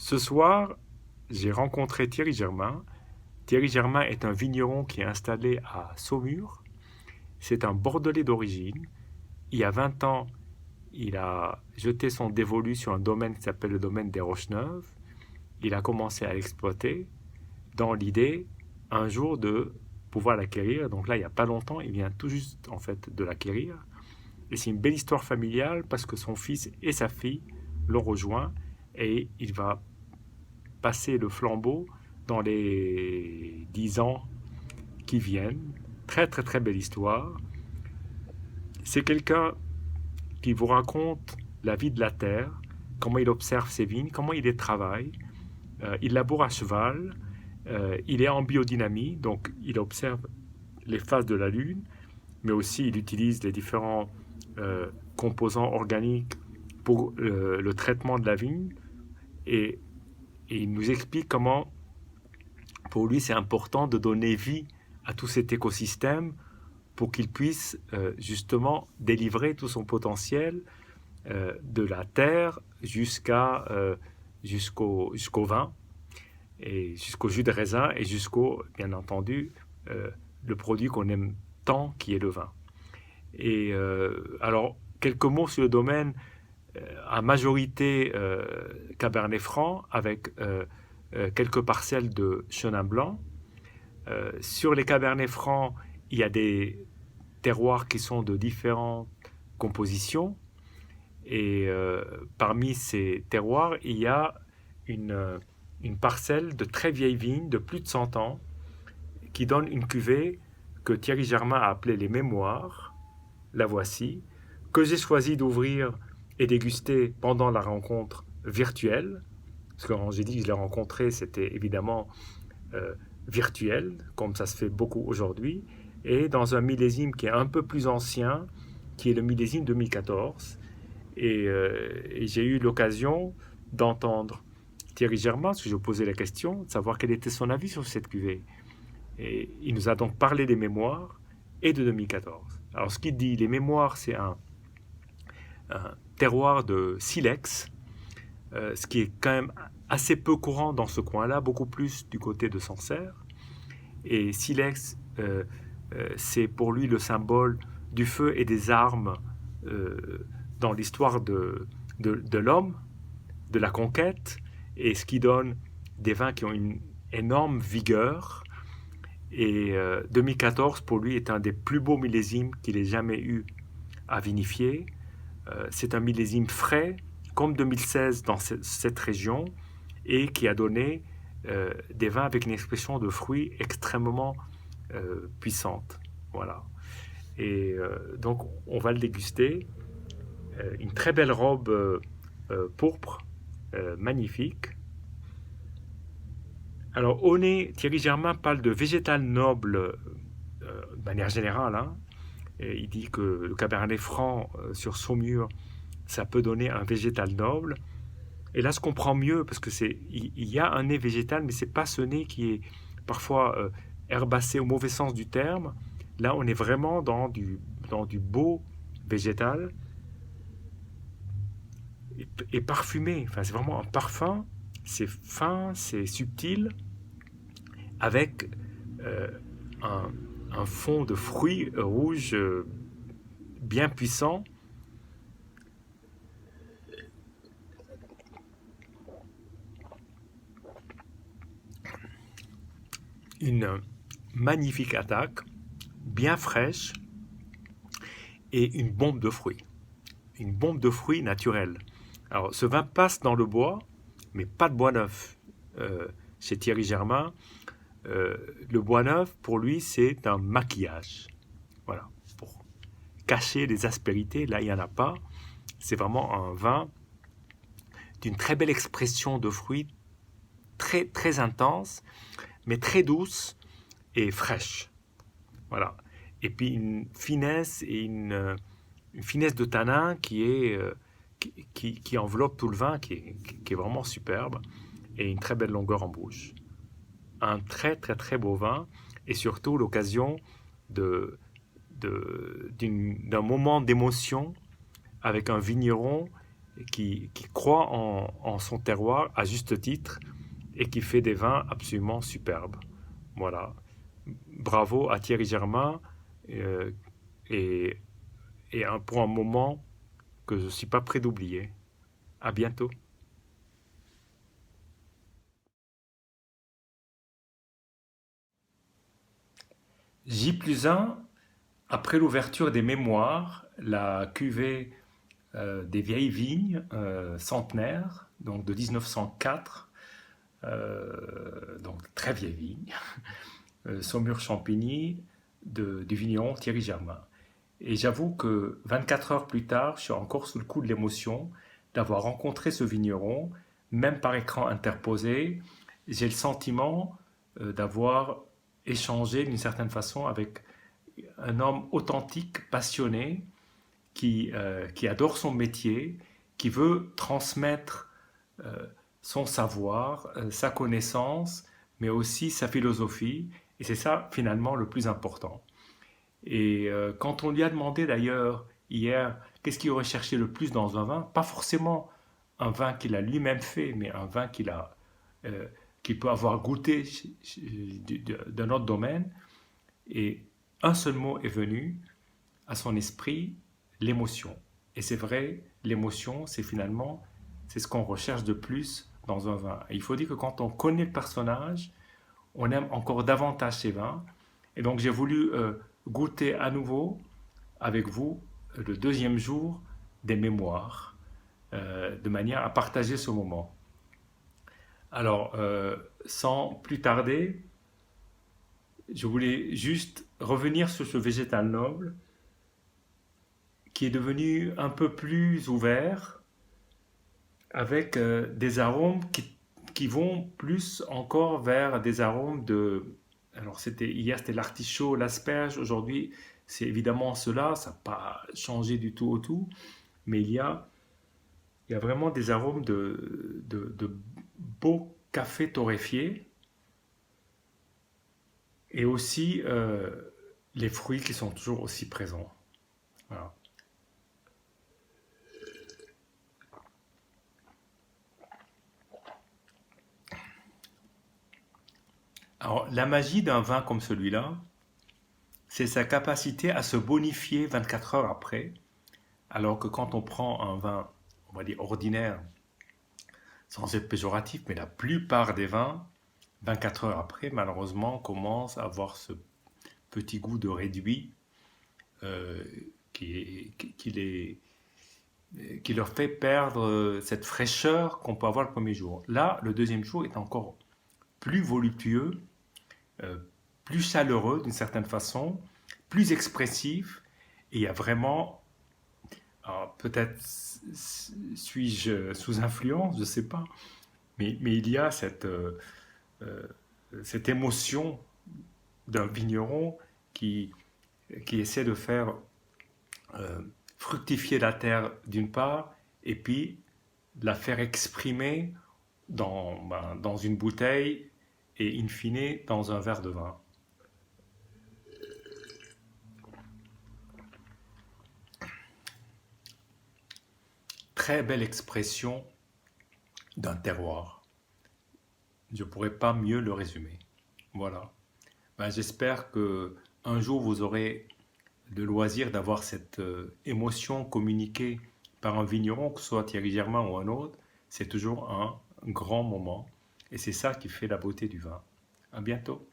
Ce soir, j'ai rencontré Thierry Germain. Thierry Germain est un vigneron qui est installé à Saumur. C'est un Bordelais d'origine. Il y a 20 ans, il a jeté son dévolu sur un domaine qui s'appelle le domaine des Roches-Neuves. Il a commencé à l'exploiter dans l'idée, un jour, de pouvoir l'acquérir. Donc là, il n'y a pas longtemps, il vient tout juste en fait de l'acquérir. Et c'est une belle histoire familiale parce que son fils et sa fille l'ont rejoint et il va passer le flambeau dans les 10 ans qui viennent. Très très très belle histoire. C'est quelqu'un qui vous raconte la vie de la terre, comment il observe ses vignes, comment il les travaille. Il laboure à cheval, il est en biodynamie, donc il observe les phases de la lune, mais aussi il utilise les différents composants organiques pour le traitement de la vigne et, et il nous explique comment pour lui c'est important de donner vie à tout cet écosystème pour qu'il puisse justement délivrer tout son potentiel de la terre jusqu'au vin et jusqu'au jus de raisin et jusqu'au, bien entendu, le produit qu'on aime tant qui est le vin. Et alors, quelques mots sur le domaine à majorité Cabernet Franc avec quelques parcelles de Chenin Blanc. Sur les Cabernets Francs, il y a des terroirs qui sont de différentes compositions. Et parmi ces terroirs, il y a une parcelle de très vieilles vignes de plus de 100 ans qui donne une cuvée que Thierry Germain a appelée les Mémoires. La voici, que j'ai choisi d'ouvrir et déguster pendant la rencontre virtuelle. Parce que quand j'ai dit que je l'ai rencontré, c'était évidemment virtuel, comme ça se fait beaucoup aujourd'hui, et dans un millésime qui est un peu plus ancien, qui est le millésime 2014. Et j'ai eu l'occasion d'entendre Thierry Germain, parce que je posais la question, de savoir quel était son avis sur cette cuvée. Et il nous a donc parlé des mémoires et de 2014. Alors ce qu'il dit, les mémoires, c'est un terroir de silex, ce qui est quand même assez peu courant dans ce coin-là, beaucoup plus du côté de Sancerre. Et silex, c'est pour lui le symbole du feu et des armes dans l'histoire de l'homme, de la conquête, et ce qui donne des vins qui ont une énorme vigueur. Et 2014, pour lui, est un des plus beaux millésimes qu'il ait jamais eu à vinifier. C'est un millésime frais, comme 2016 dans cette région, et qui a donné des vins avec une expression de fruits extrêmement puissante. Voilà. Et donc, on va le déguster. Une très belle robe pourpre, magnifique. Alors, au nez, Thierry Germain parle de végétal noble de manière générale. Hein. Et il dit que le Cabernet Franc sur Saumur, ça peut donner un végétal noble. Et là, je comprends mieux parce que il y a un nez végétal, mais c'est pas ce nez qui est parfois herbacé au mauvais sens du terme. Là, on est vraiment dans du beau végétal et parfumé. Enfin, c'est vraiment un parfum. C'est fin, c'est subtil, avec un fond de fruits rouges bien puissant. Une magnifique attaque, bien fraîche, et une bombe de fruits. Une bombe de fruits naturelle. Alors, ce vin passe dans le bois, mais pas de bois neuf. Chez Thierry Germain, le bois neuf, pour lui, c'est un maquillage. Voilà, pour cacher les aspérités. Là, il n'y en a pas. C'est vraiment un vin d'une très belle expression de fruits, très, très intense, mais très douce et fraîche. Voilà. Et puis une finesse et une finesse de tanin qui enveloppe tout le vin, qui est vraiment superbe, et une très belle longueur en bouche. Un très très très beau vin, et surtout l'occasion d'un moment d'émotion avec un vigneron qui croit en son terroir à juste titre et qui fait des vins absolument superbes. Voilà. Bravo à Thierry Germain euh, et, pour un moment que je ne suis pas prêt d'oublier. À bientôt. J plus 1, après l'ouverture des mémoires, la cuvée des vieilles vignes centenaires, donc de 1904, donc très vieille vigne, Saumur-Champigny, du vigneron Thierry Germain. Et j'avoue que 24 heures plus tard, je suis encore sous le coup de l'émotion d'avoir rencontré ce vigneron, même par écran interposé. J'ai le sentiment d'avoir échangé d'une certaine façon avec un homme authentique, passionné, qui adore son métier, qui veut transmettre euh, son savoir, sa connaissance, mais aussi sa philosophie. Et c'est ça finalement le plus important. Et quand on lui a demandé d'ailleurs hier qu'est-ce qu'il recherchait le plus dans un vin, pas forcément un vin qu'il a lui-même fait, mais un vin euh, qu'il peut avoir goûté d'un autre domaine. Et un seul mot est venu à son esprit, l'émotion. Et c'est vrai, l'émotion, c'est finalement, c'est ce qu'on recherche de plus dans un vin. Et il faut dire que quand on connaît le personnage, on aime encore davantage ces vins. Et donc j'ai voulu goûter à nouveau avec vous le deuxième jour des mémoires, de manière à partager ce moment. Alors, sans plus tarder, je voulais juste revenir sur ce végétal noble qui est devenu un peu plus ouvert, avec des arômes qui vont plus encore vers des arômes de... Alors hier c'était l'artichaut, l'asperge, aujourd'hui c'est évidemment cela, ça n'a pas changé du tout au tout, mais il y a vraiment des arômes de beau café torréfié et aussi les fruits qui sont toujours aussi présents. Voilà. Alors la magie d'un vin comme celui-là, c'est sa capacité à se bonifier 24 heures après, alors que quand on prend un vin, on va dire ordinaire, sans être péjoratif, mais la plupart des vins, 24 heures après, malheureusement, commencent à avoir ce petit goût de réduit euh, qui leur fait perdre cette fraîcheur qu'on peut avoir le premier jour. Là, le deuxième jour est encore plus voluptueux, euh, plus chaleureux d'une certaine façon, plus expressif, et il y a vraiment, peut-être suis-je sous influence, je ne sais pas, mais il y a euh, cette émotion d'un vigneron qui, qui essaie de faire euh, fructifier la terre d'une part, et puis la faire exprimer dans une bouteille et in fine dans un verre de vin. Très belle expression d'un terroir. Je ne pourrais pas mieux le résumer. Voilà. Ben, j'espère que un jour vous aurez le loisir d'avoir cette émotion communiquée par un vigneron, que ce soit Thierry Germain ou un autre. C'est toujours un grand moment. Et c'est ça qui fait la beauté du vin. À bientôt.